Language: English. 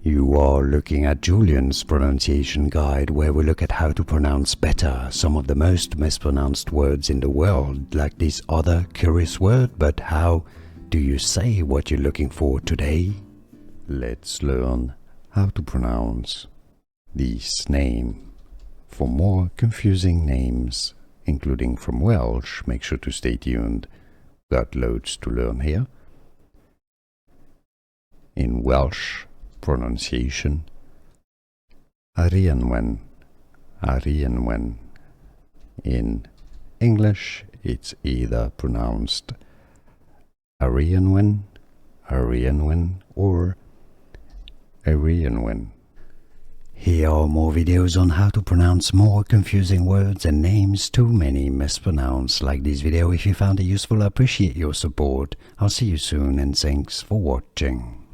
You are looking at Julian's pronunciation guide, where we look at how to pronounce better some of the most mispronounced words in the world, like this other curious word. But how do you say what you're looking for today? Let's learn how to pronounce this name. For more confusing names, including from Welsh, make sure to stay tuned. Got loads to learn here. In Welsh pronunciation, Arianwyn, Arianwyn. In English, it's either pronounced Arianwyn, Arianwyn, or Arianwyn. Here are more videos on how to pronounce more confusing words and names too many mispronounced. Like this video if you found it useful. I appreciate your support. I'll see you soon and thanks for watching.